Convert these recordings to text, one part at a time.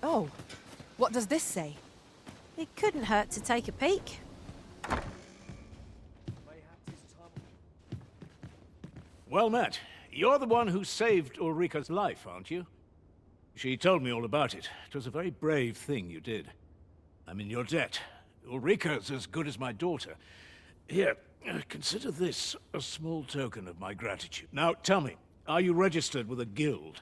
Oh, what does this say? It couldn't hurt to take a peek. Well met. You're the one who saved Ulrika's life, aren't you? She told me all about it. It was a very brave thing you did. I'm in your debt. Ulrika's as good as my daughter. Here, consider this a small token of my gratitude. Now, tell me, are you registered with a guild?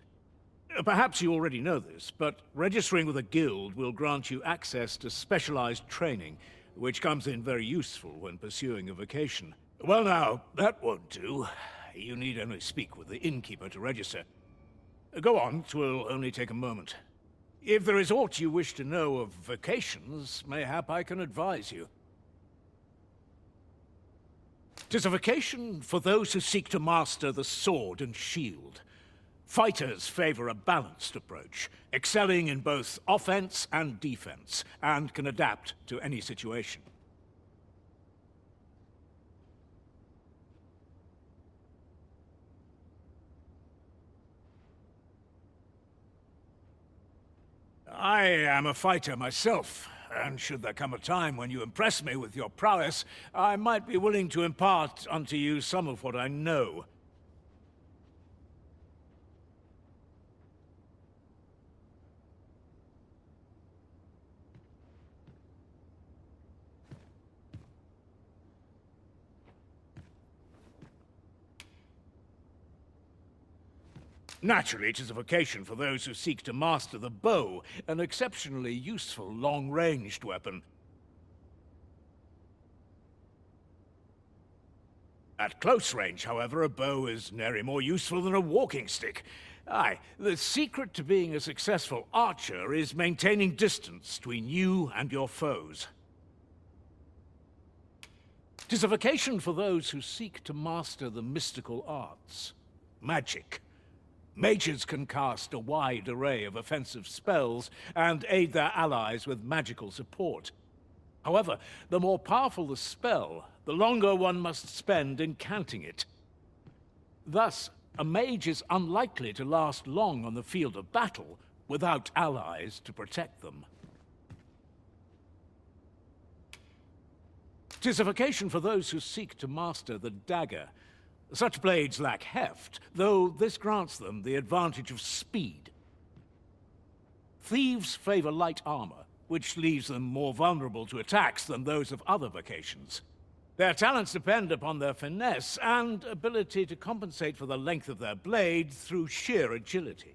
Perhaps you already know this, but registering with a guild will grant you access to specialized training, which comes in very useful when pursuing a vocation. Well now, that won't do. You need only speak with the innkeeper to register. Go on, 'twill only take a moment. If there is aught you wish to know of vocations, mayhap I can advise you. 'Tis a vocation for those who seek to master the sword and shield. Fighters favor a balanced approach, excelling in both offense and defense, and can adapt to any situation. I am a fighter myself, and should there come a time when you impress me with your prowess, I might be willing to impart unto you some of what I know. Naturally, it is a vocation for those who seek to master the bow, an exceptionally useful long-ranged weapon. At close range, however, a bow is nary more useful than a walking stick. Aye, the secret to being a successful archer is maintaining distance between you and your foes. 'Tis a vocation for those who seek to master the mystical arts. Magic. Mages can cast a wide array of offensive spells and aid their allies with magical support. However, the more powerful the spell, the longer one must spend incanting it. Thus, a mage is unlikely to last long on the field of battle without allies to protect them. 'Tis a vocation for those who seek to master the dagger. Such blades lack heft, though this grants them the advantage of speed. Thieves favor light armor, which leaves them more vulnerable to attacks than those of other vocations. Their talents depend upon their finesse and ability to compensate for the length of their blade through sheer agility.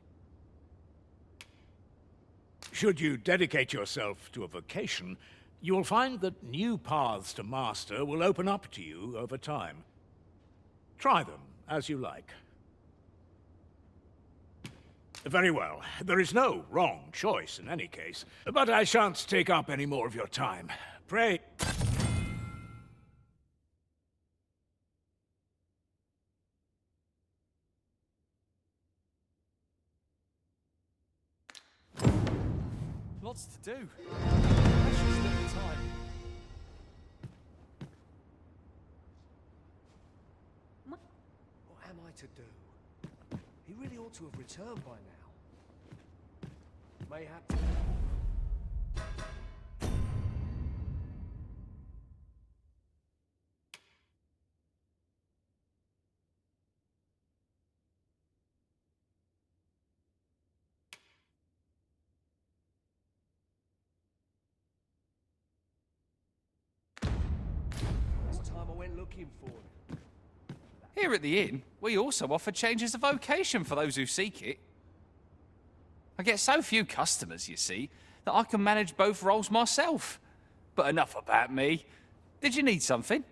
Should you dedicate yourself to a vocation, you will find that new paths to master will open up to you over time. Try them, as you like. Very well. There is no wrong choice in any case, but I shan't take up any more of your time. Pray... Lots to do. Let's just look at time. What am I to do? He really ought to have returned by now. Mayhap. Last time I went looking for him. Here at the inn, we also offer changes of vocation for those who seek it. I get so few customers, you see, that I can manage both roles myself. But enough about me. Did you need something?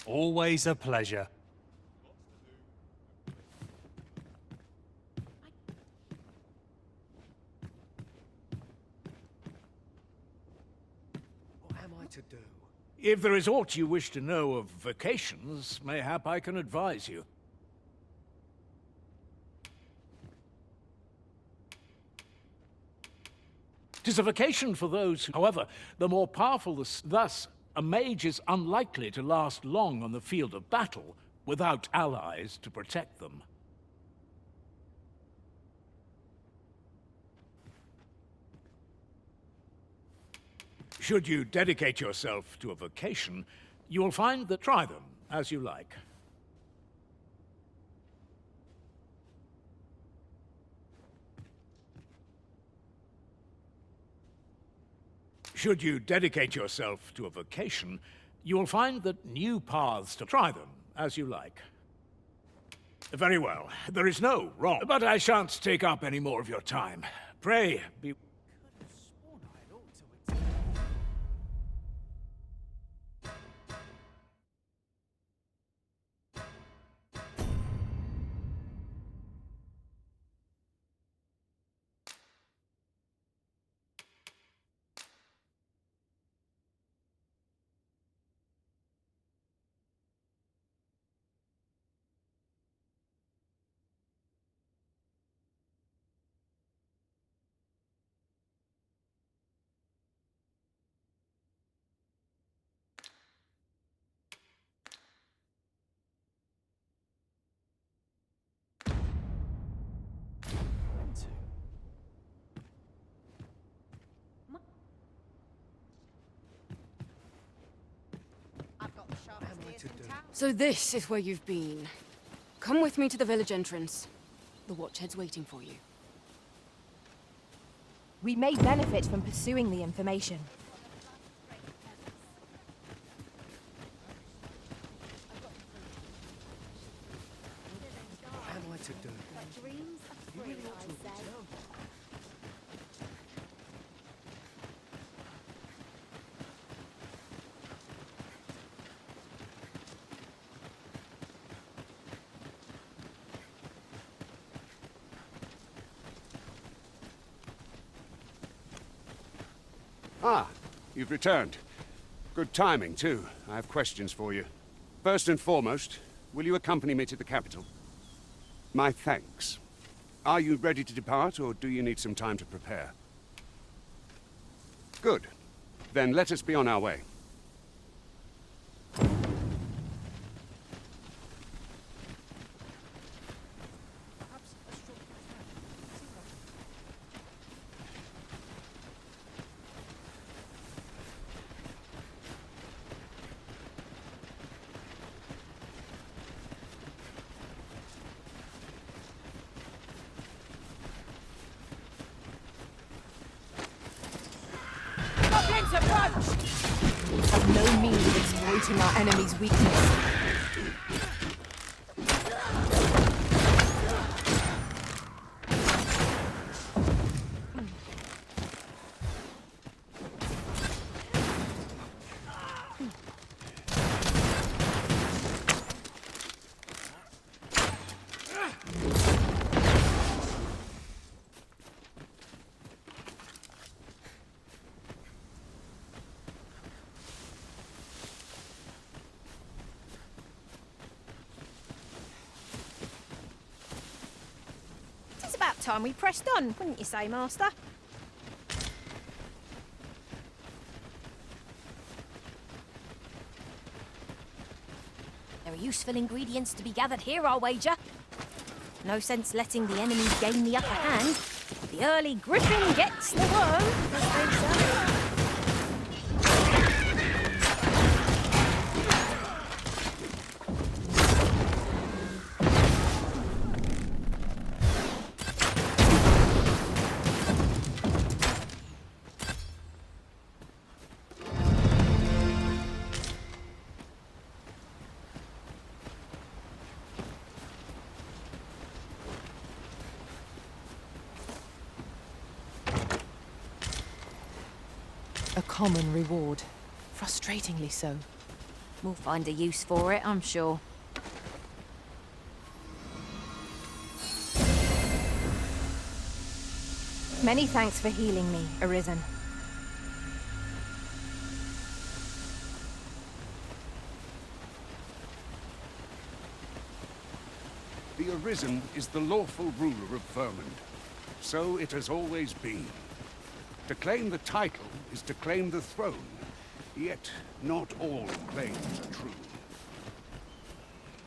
Always a pleasure. What am I to do? If there is aught you wish to know of vacations, mayhap I can advise you. Tis a vacation for those who, however, the more powerful thus, a mage is unlikely to last long on the field of battle without allies to protect them. Should you dedicate yourself to a vocation, you will find that try them as you like. Should you dedicate yourself to a vocation, you will find that new paths to try them as you like. Very well, there is no wrong, but I shan't take up any more of your time. Pray, be... So this is where you've been. Come with me to the village entrance. The Watchhead's waiting for you. We may benefit from pursuing the information. What am I to do? You really ought to have returned. Ah, you've returned. Good timing, too. I have questions for you. First and foremost, will you accompany me to the capital? My thanks. Are you ready to depart, or do you need some time to prepare? Good. Then let us be on our way. Have no means of exploiting our enemy's weakness. It's about time we pressed on, wouldn't you say, Master? There are useful ingredients to be gathered here, I'll wager. No sense letting the enemies gain the upper hand. The early griffin gets the worm, as they say. A common reward. Frustratingly so. We'll find a use for it, I'm sure. Many thanks for healing me, Arisen. The Arisen is the lawful ruler of Vermund. So it has always been. To claim the title is to claim the throne. Yet, not all claims are true.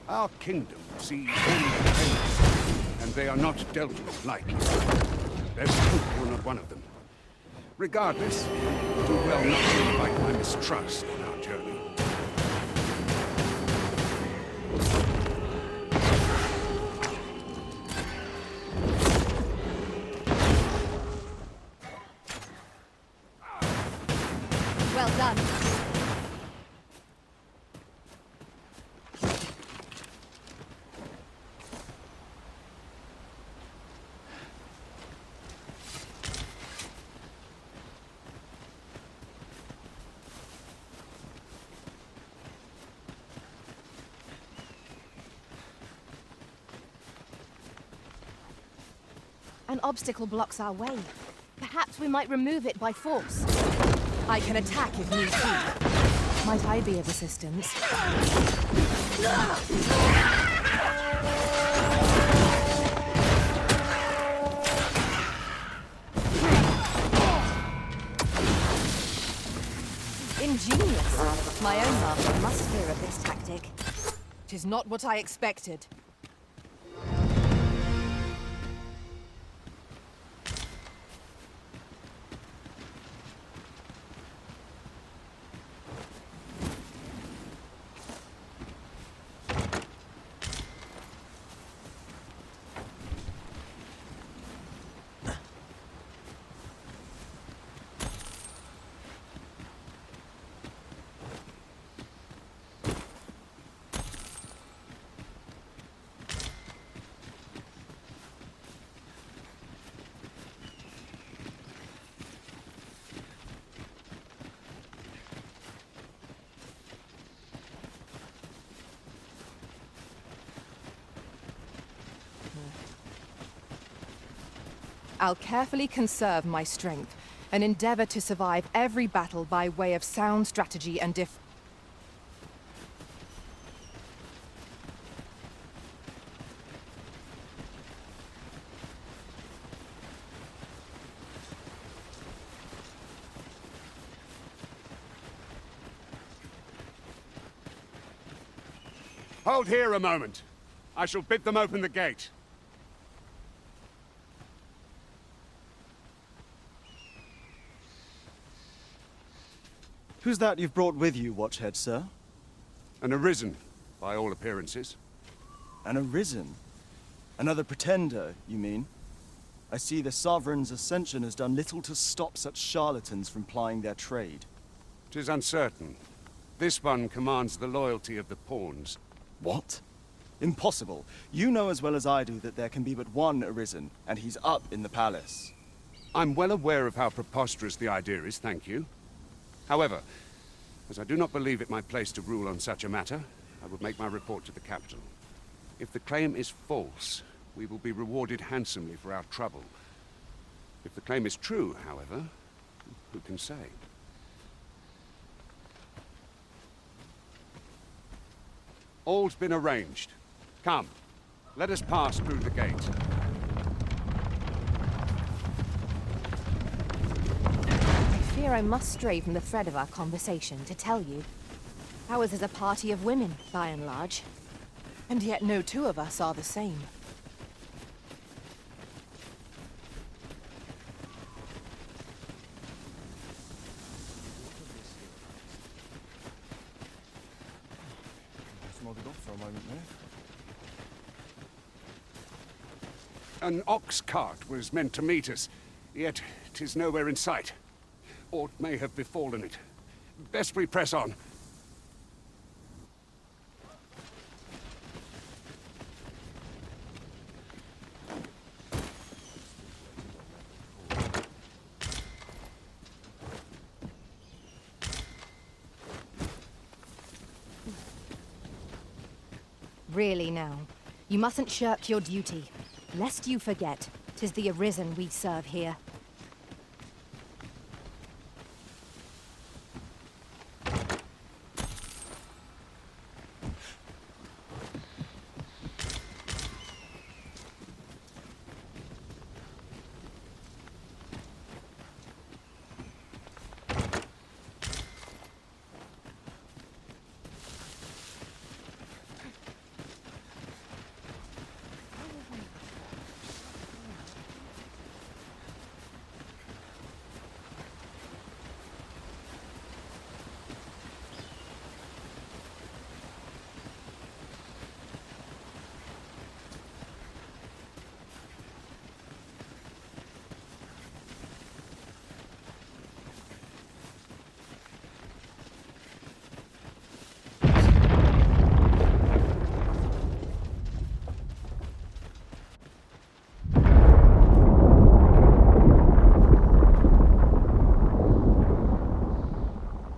Our kingdom sees only claims, and they are not dealt with lightly. There's hope you're not one of them. Regardless, do well not to invite my mistrust on our journey. Well done. An obstacle blocks our way. Perhaps we might remove it by force. I can attack if need be. Might I be of assistance? Ingenious. My own master must hear of this tactic. 'Tis not what I expected. I'll carefully conserve my strength and endeavor to survive every battle by way of sound strategy and Hold here a moment. I shall bid them open the gate. Who's that you've brought with you, Watchhead, sir? An Arisen, by all appearances. An Arisen? Another pretender, you mean? I see the Sovereign's ascension has done little to stop such charlatans from plying their trade. 'Tis uncertain. This one commands the loyalty of the pawns. What? Impossible. You know as well as I do that there can be but one Arisen, and he's up in the palace. I'm well aware of how preposterous the idea is, thank you. However, as I do not believe it my place to rule on such a matter, I will make my report to the capital. If the claim is false, we will be rewarded handsomely for our trouble. If the claim is true, however, who can say? All's been arranged. Come, let us pass through the gate. I fear I must stray from the thread of our conversation to tell you. Ours is a party of women, by and large. And yet no two of us are the same. An ox cart was meant to meet us, yet 'tis nowhere in sight. Aught may have befallen it. Best we press on. Really now, you mustn't shirk your duty, lest you forget 'tis the Arisen we serve here.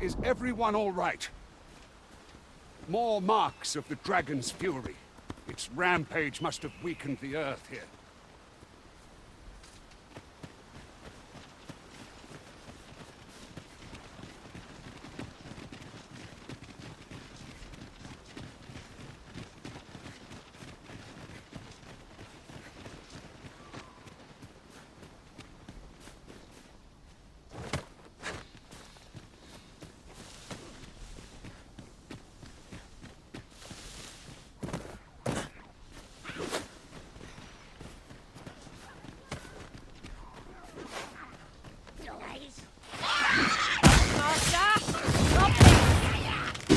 Is everyone all right? More marks of the dragon's fury. Its rampage must have weakened the earth here.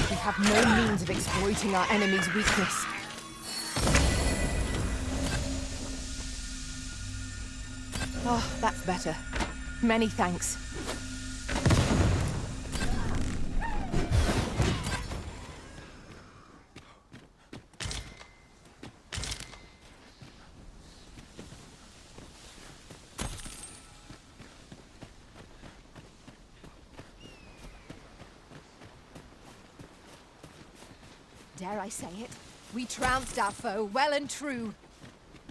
We have no means of exploiting our enemy's weakness. Oh, that's better. Many thanks. Dare I say it? We trounced our foe well and true.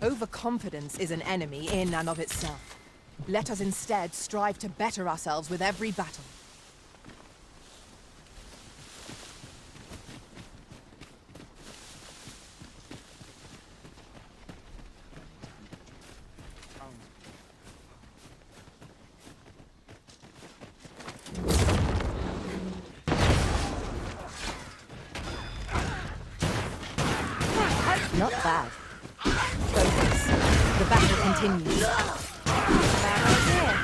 Overconfidence is an enemy in and of itself. Let us instead strive to better ourselves with every battle. Not bad. Focus. The battle continues. Bad idea.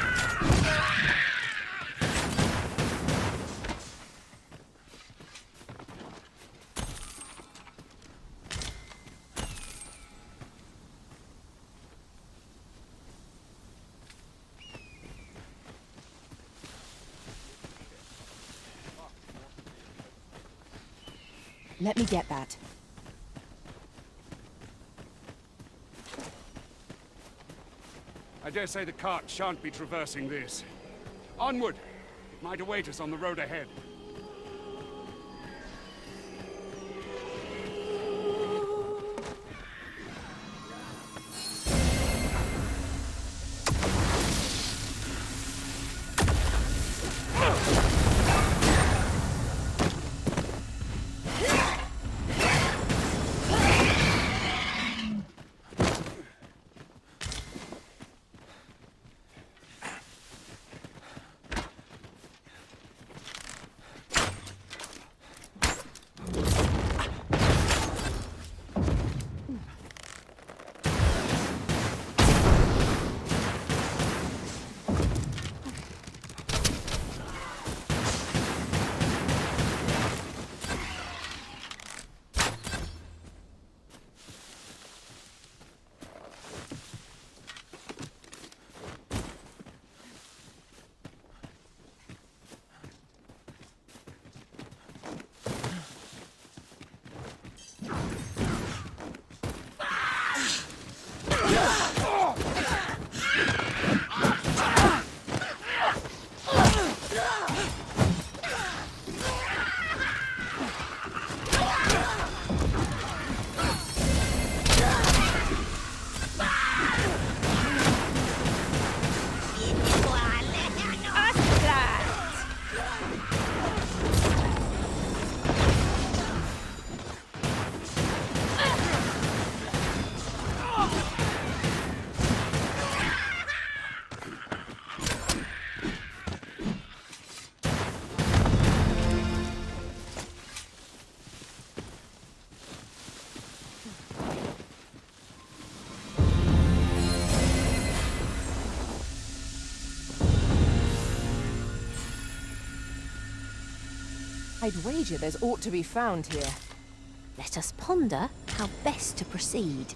Let me get that. I dare say the cart shan't be traversing this. Onward! It might await us on the road ahead. I'd wager there's aught to be found here. Let us ponder how best to proceed.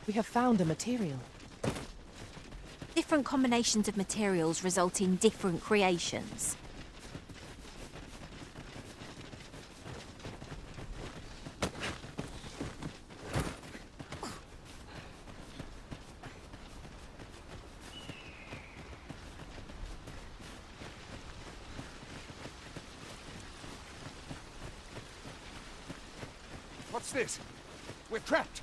We have found a material. Different combinations of materials result in different creations. What's this? We're trapped.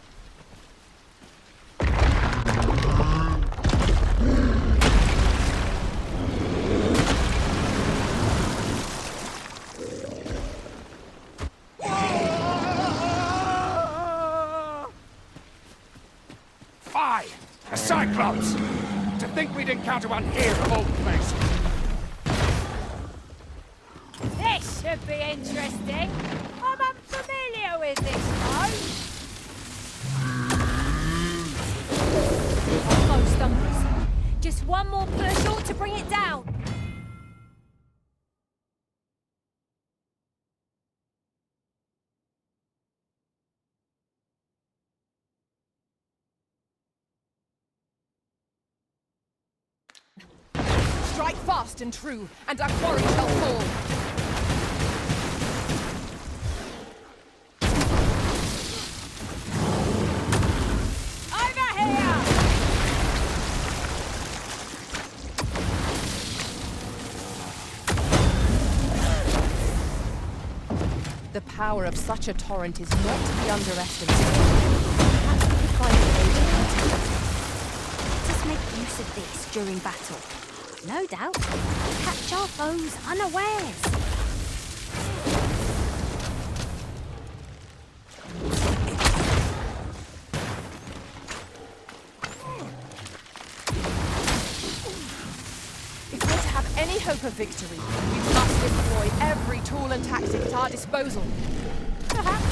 Fie! A Cyclops! To think we'd encounter one here of all places. This should be interesting. I'm unfamiliar with this though. Almost stumbles. Just one more push ought to bring it down. Strike fast and true, and our quarry shall fall. Over here! The power of such a torrent is not to be underestimated. Perhaps we could find a way to contain it. Let us make use of this during battle. No doubt, catch our foes unawares. If we're to have any hope of victory, we must employ every tool and tactic at our disposal. Perhaps.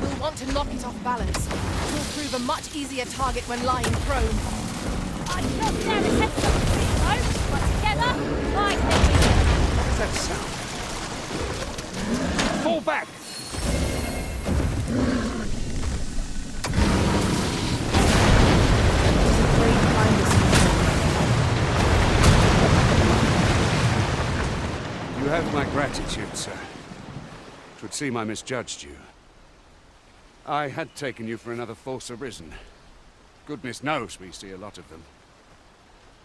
We'll want to knock it off balance. It will prove a much easier target when lying prone. I knocked down a set of folks, but together, I think we can. What does that sound? Fall back! You have my gratitude, sir. 'Twould seem I misjudged you. I had taken you for another Force Arisen. Goodness knows we see a lot of them.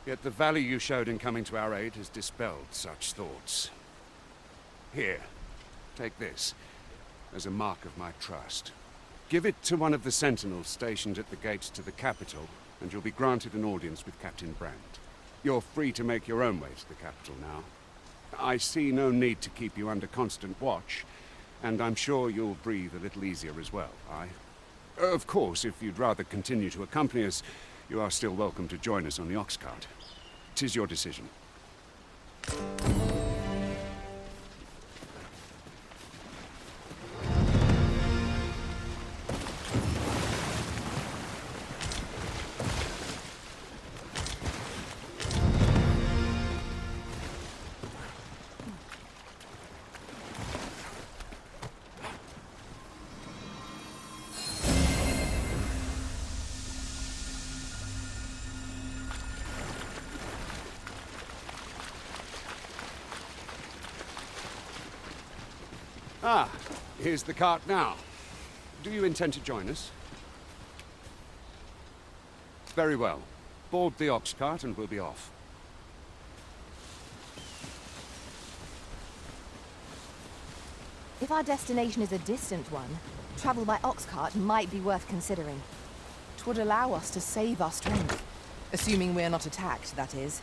Yet the value you showed in coming to our aid has dispelled such thoughts. Here, take this, as a mark of my trust. Give it to one of the sentinels stationed at the gates to the capital, and you'll be granted an audience with Captain Brandt. You're free to make your own way to the capital now. I see no need to keep you under constant watch, and I'm sure you'll breathe a little easier as well, aye? Of course, if you'd rather continue to accompany us, you are still welcome to join us on the ox cart. 'Tis your decision. Ah, here's the cart now. Do you intend to join us? Very well. Board the ox cart and we'll be off. If our destination is a distant one, travel by ox cart might be worth considering. 'Twould allow us to save our strength. Assuming we're not attacked, that is.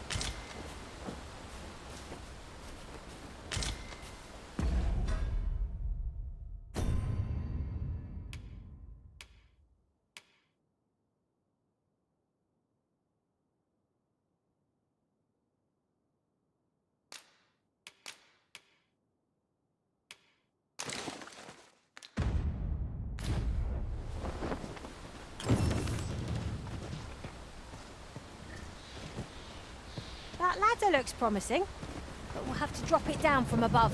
That ladder looks promising, but we'll have to drop it down from above.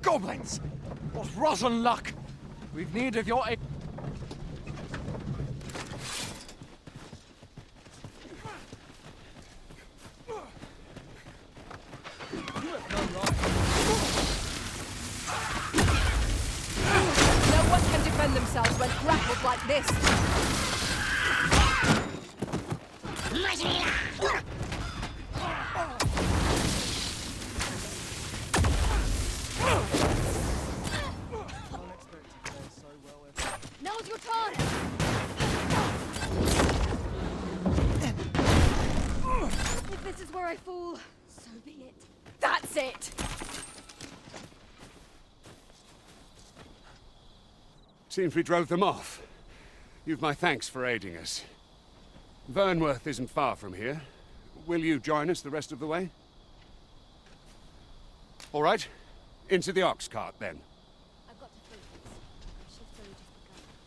Goblins! What rotten luck! We've need of your aid. No one can defend themselves when grappled like this. Now's your turn! If this is where I fall, so be it. That's it! Seems we drove them off. You've my thanks for aiding us. Vernworth isn't far from here. Will you join us the rest of the way? All right. Into the ox cart, then. I've got to focus. My shift's only just begun.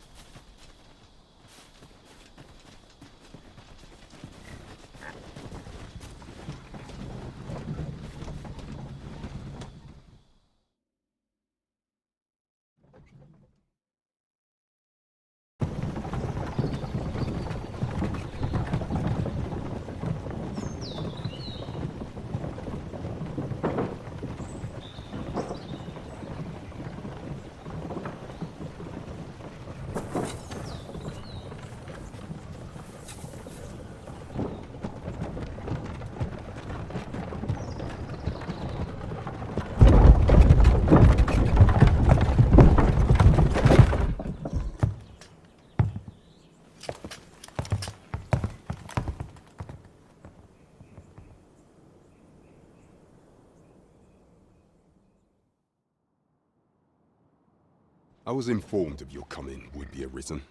I was informed of your coming would be arisen.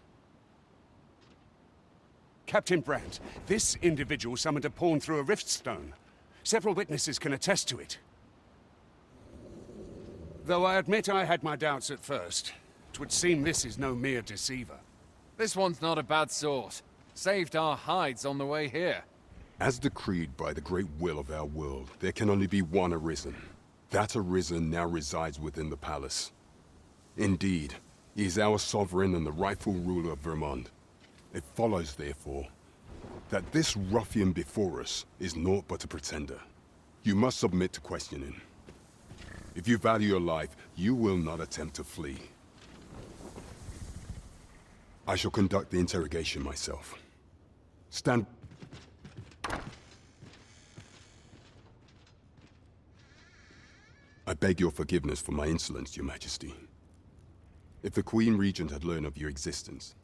Captain Brandt, this individual summoned a pawn through a rift stone. Several witnesses can attest to it. Though I admit I had my doubts at first. 'Twould seem this is no mere deceiver. This one's not a bad sort. Saved our hides on the way here. As decreed by the great will of our world, there can only be one Arisen. That Arisen now resides within the palace. Indeed, he is our sovereign and the rightful ruler of Vermont. It follows, therefore, that this ruffian before us is naught but a pretender. You must submit to questioning. If you value your life, you will not attempt to flee. I shall conduct the interrogation myself. Stand... I beg your forgiveness for my insolence, Your Majesty. If the Queen Regent had learned of your existence,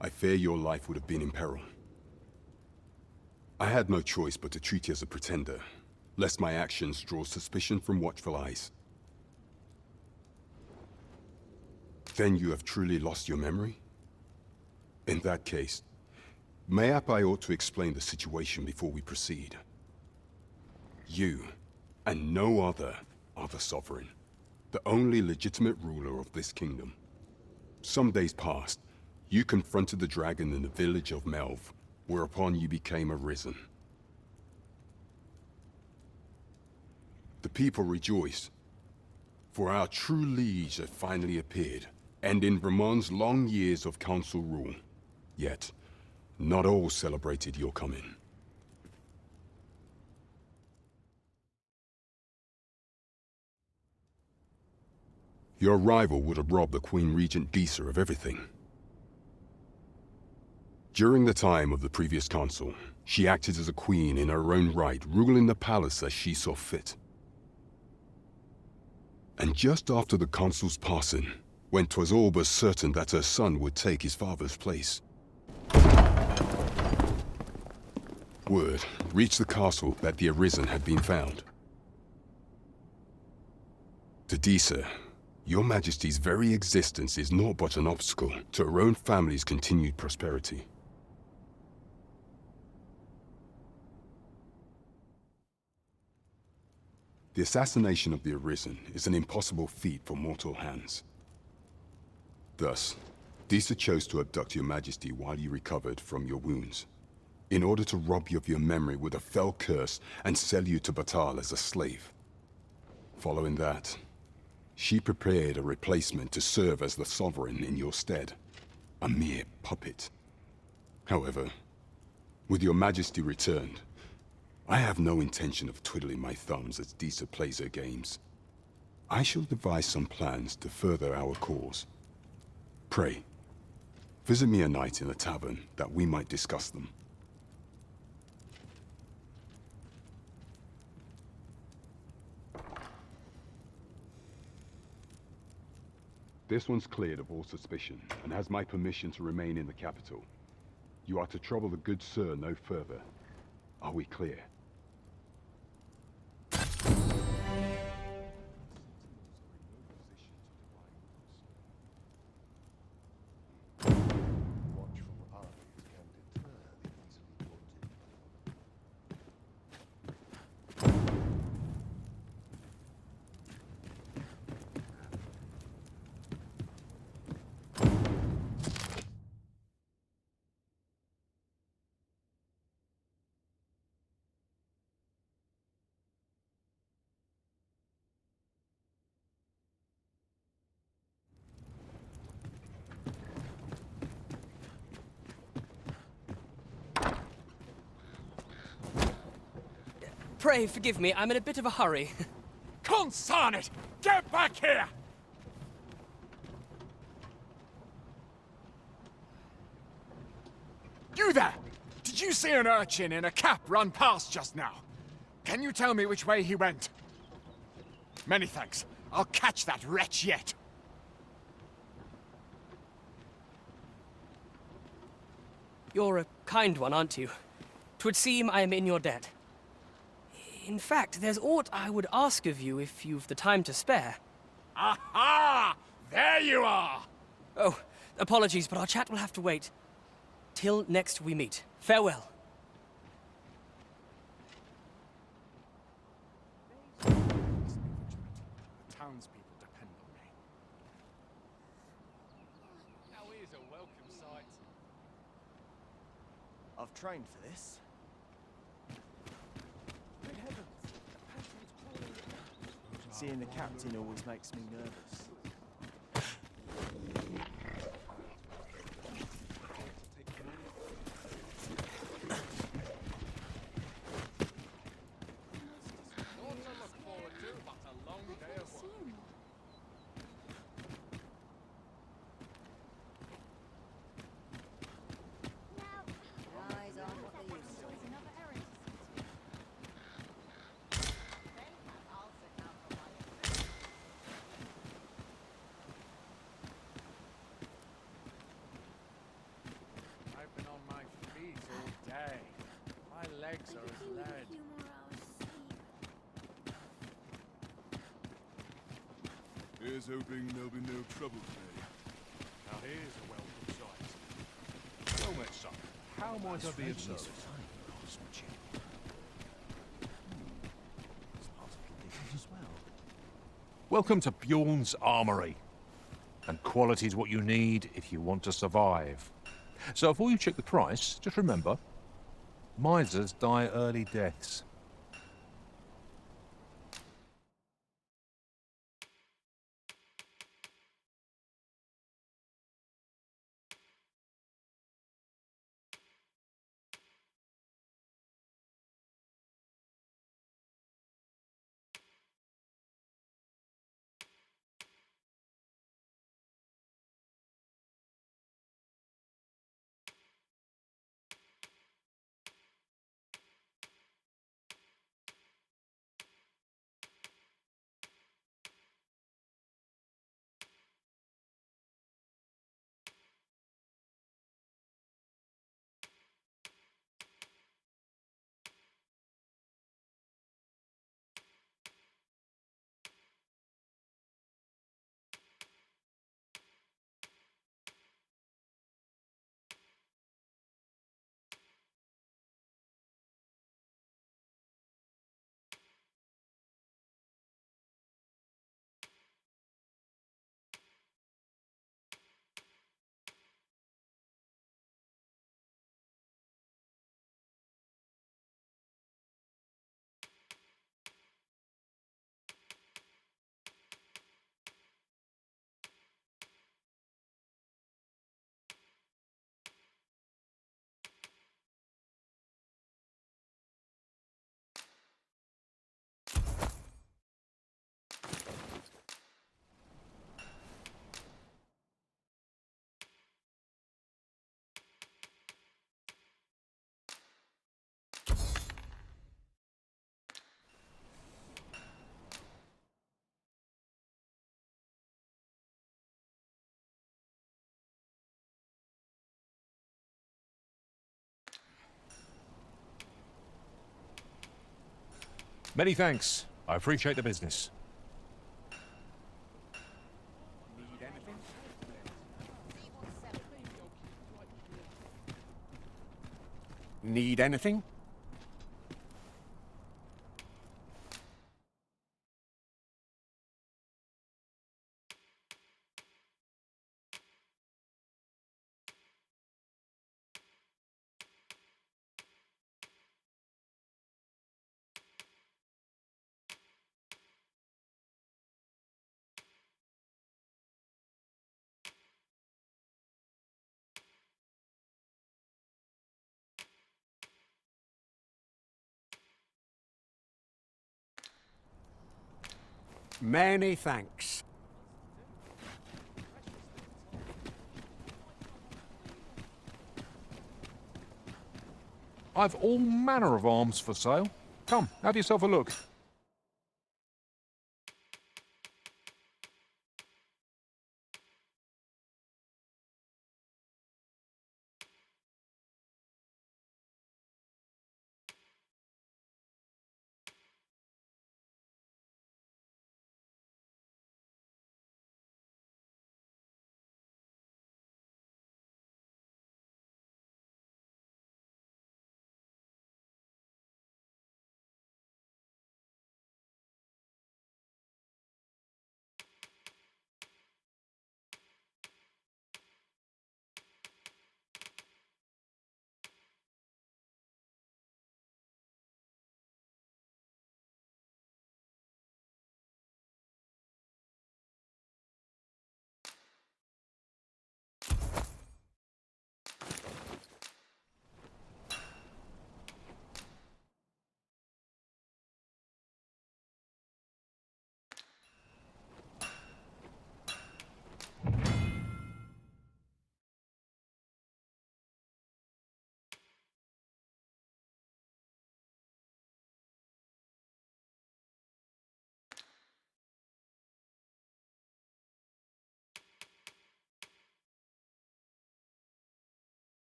I fear your life would have been in peril. I had no choice but to treat you as a pretender, lest my actions draw suspicion from watchful eyes. Then you have truly lost your memory? In that case, mayhap I ought to explain the situation before we proceed. You, and no other, are the sovereign, the only legitimate ruler of this kingdom. Some days past, you confronted the dragon in the village of Melv, whereupon you became Arisen. The people rejoiced, for our true liege had finally appeared, ending Vermont's long years of council rule. Yet, not all celebrated your coming. Your arrival would have robbed the Queen Regent Disa of everything. During the time of the previous council, she acted as a queen in her own right, ruling the palace as she saw fit. And just after the council's passing, when 'twas all but certain that her son would take his father's place, word reached the castle that the Arisen had been found. To Disa, Your Majesty's very existence is naught but an obstacle to her own family's continued prosperity. The assassination of the Arisen is an impossible feat for mortal hands. Thus, Disa chose to abduct Your Majesty while you recovered from your wounds, in order to rob you of your memory with a fell curse and sell you to Batal as a slave. Following that, she prepared a replacement to serve as the sovereign in your stead, a mere puppet. However, with Your Majesty returned, I have no intention of twiddling my thumbs as Disa plays her games. I shall devise some plans to further our cause. Pray, visit me a night in the tavern that we might discuss them. This one's cleared of all suspicion and has my permission to remain in the capital. You are to trouble the good sir no further. Are we clear? Pray forgive me, I'm in a bit of a hurry. Consign it! Get back here! You there! Did you see an urchin in a cap run past just now? Can you tell me which way he went? Many thanks. I'll catch that wretch yet. You're a kind one, aren't you? 'Twould seem I am in your debt. In fact, there's aught I would ask of you if you've the time to spare. Aha! There you are! Oh, apologies, but our chat will have to wait. Till next we meet. Farewell. The townspeople depend on me. Now here's a welcome sight. I've trained for this. Good heavens! Seeing the captain always makes me nervous. Not to look forward to, but a long day of work. Eyes on what they used to. I've been on my feet all day. My legs are as lead. Here's hoping there'll be no trouble today. Now here's a welcome sight. Well met, son. How might I be of service? Welcome to Bjorn's Armory. And quality's what you need if you want to survive. So before you check the price, just remember, misers die early deaths. Many thanks. I appreciate the business. Need anything? Need anything? Many thanks. I've all manner of arms for sale. Come, have yourself a look.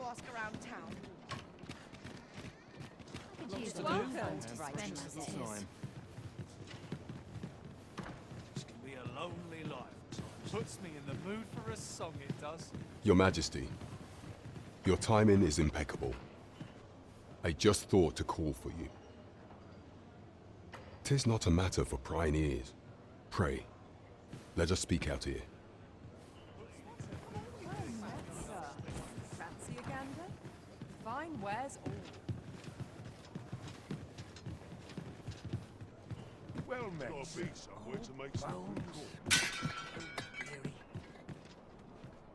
ask around town. Welcome to Time. Brighton. This can be a lonely life. Puts me in the mood for a song, it does. Your Majesty, your timing is impeccable. I just thought to call for you. 'Tis not a matter for prying ears. Pray, let us speak out here. Fancy a gander? Fine wares all. Well met. Gotta be somewhere to make some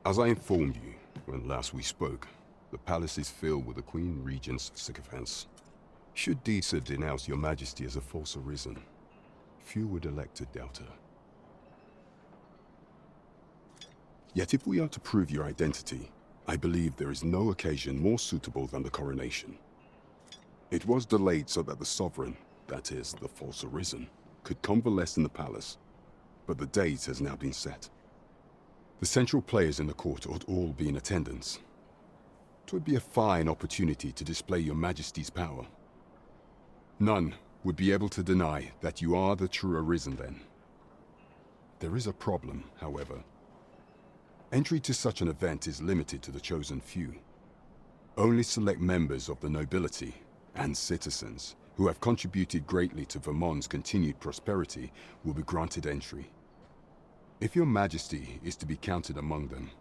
As I informed you when last we spoke, the palace is filled with the Queen Regent's sycophants. Should Disa denounce your Majesty as a false arisen, few would elect to doubt her. Yet if we are to prove your identity, I believe there is no occasion more suitable than the coronation. It was delayed so that the sovereign, that is, the false arisen, could convalesce in the palace, but the date has now been set. The central players in the court ought all be in attendance. 'Twould be a fine opportunity to display your Majesty's power. None would be able to deny that you are the true arisen then. There is a problem, however. Entry to such an event is limited to the chosen few. Only select members of the nobility and citizens who have contributed greatly to Vermont's continued prosperity will be granted entry. If your Majesty is to be counted among them,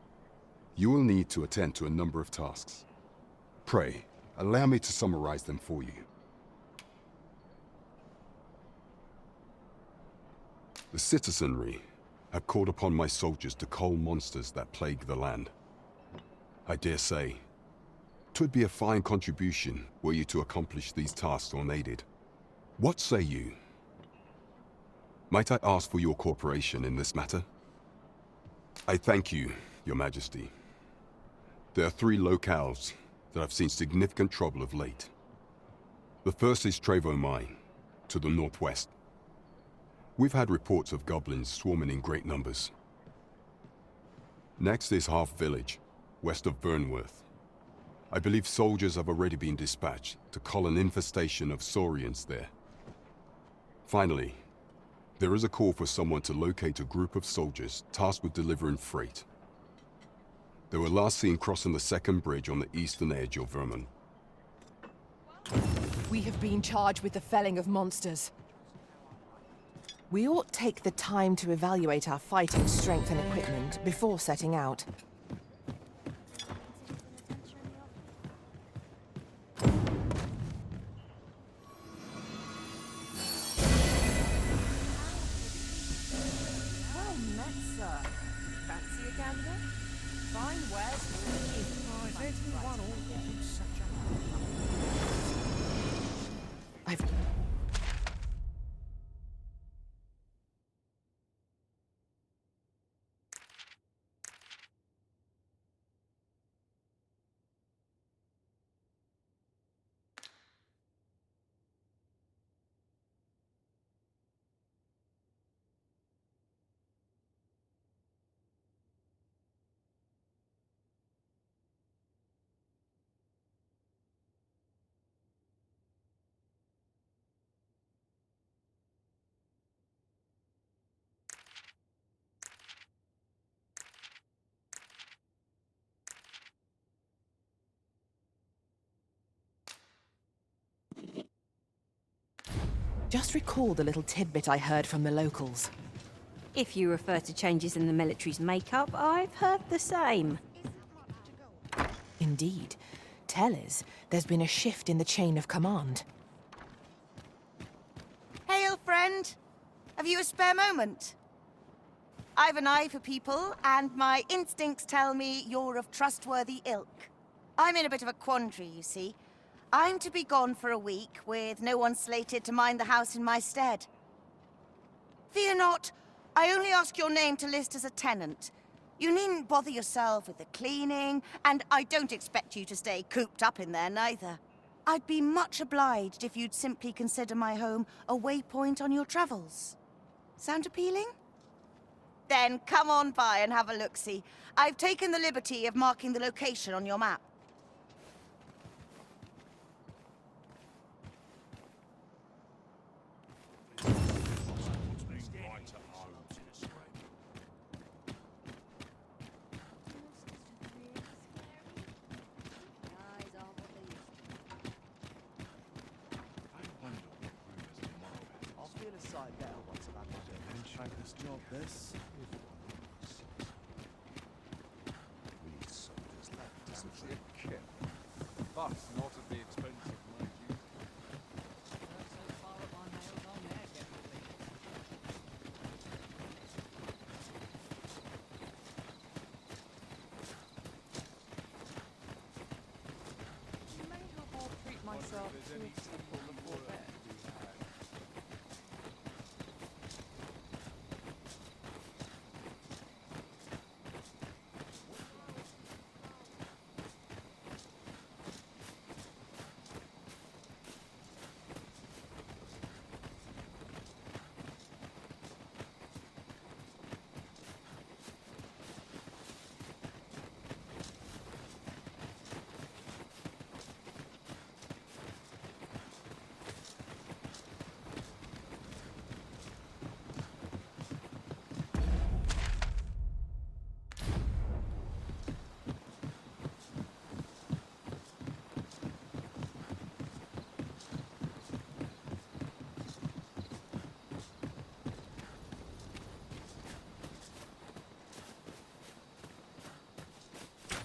you will need to attend to a number of tasks. Pray, allow me to summarize them for you. The citizenry have called upon my soldiers to cull monsters that plague the land. I dare say, 'twould be a fine contribution were you to accomplish these tasks unaided. What say you? Might I ask for your cooperation in this matter? I thank you, Your Majesty. There are 3 locales that have seen significant trouble of late. The first is Trevo Mine, to the northwest. We've had reports of goblins swarming in great numbers. Next is Half Village, west of Burnworth. I believe soldiers have already been dispatched to cull an infestation of saurians there. Finally, there is a call for someone to locate a group of soldiers tasked with delivering freight. They were last seen crossing the second bridge on the eastern edge of Vermont. We have been charged with the felling of monsters. We ought take the time to evaluate our fighting strength and equipment before setting out. Well met, sir. Fancy a gander? Fine wares I've... Just recall the little tidbit I heard from the locals. If you refer to changes in the military's makeup, I've heard the same. Indeed. Tell us, there's been a shift in the chain of command. Hail, friend. Have you a spare moment? I've an eye for people, and my instincts tell me you're of trustworthy ilk. I'm in a bit of a quandary, you see. I'm to be gone for a week, with no one slated to mind the house in my stead. Fear not. I only ask your name to list as a tenant. You needn't bother yourself with the cleaning, and I don't expect you to stay cooped up in there, neither. I'd be much obliged if you'd simply consider my home a waypoint on your travels. Sound appealing? Then come on by and have a look-see. I've taken the liberty of marking the location on your map. I better what's about to do. This job, this. These soldiers lack discipline, but not at the expense of my duty. You may help I'll treat myself to a tipple before bed.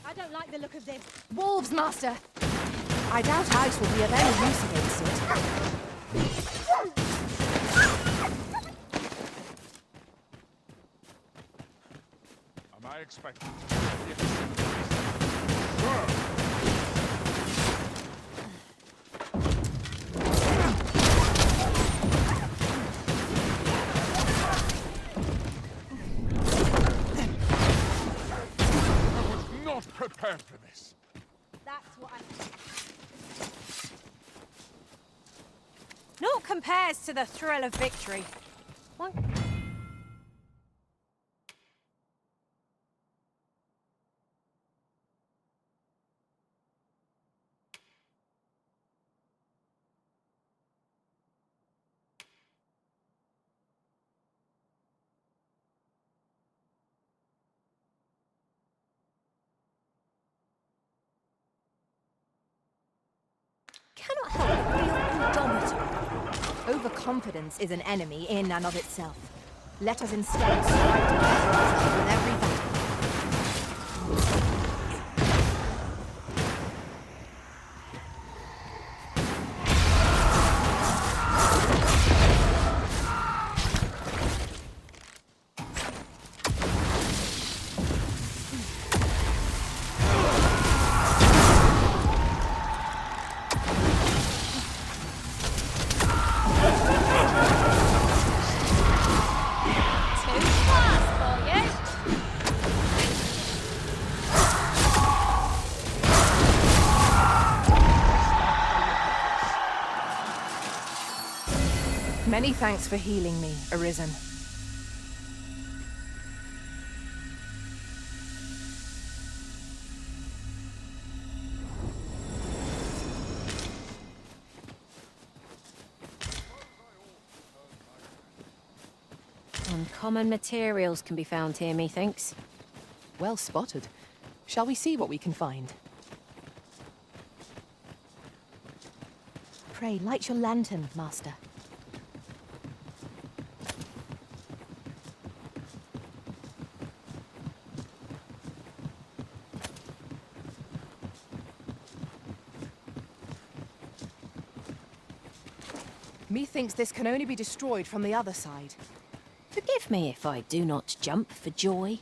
I don't like the look of this. Wolves, Master! I doubt ice will be of any use against it. Am I expecting? Not prepared for this. That's what I... Naught compares to the thrill of victory. What? Cannot help but feel indomitable. Overconfidence is an enemy in and of itself. Let us instead strive to better ourselves with every battle. Many thanks for healing me, Arisen. Uncommon materials can be found here, methinks. Well spotted. Shall we see what we can find? Pray, light your lantern, Master. Methinks this can only be destroyed from the other side. Forgive me if I do not jump for joy.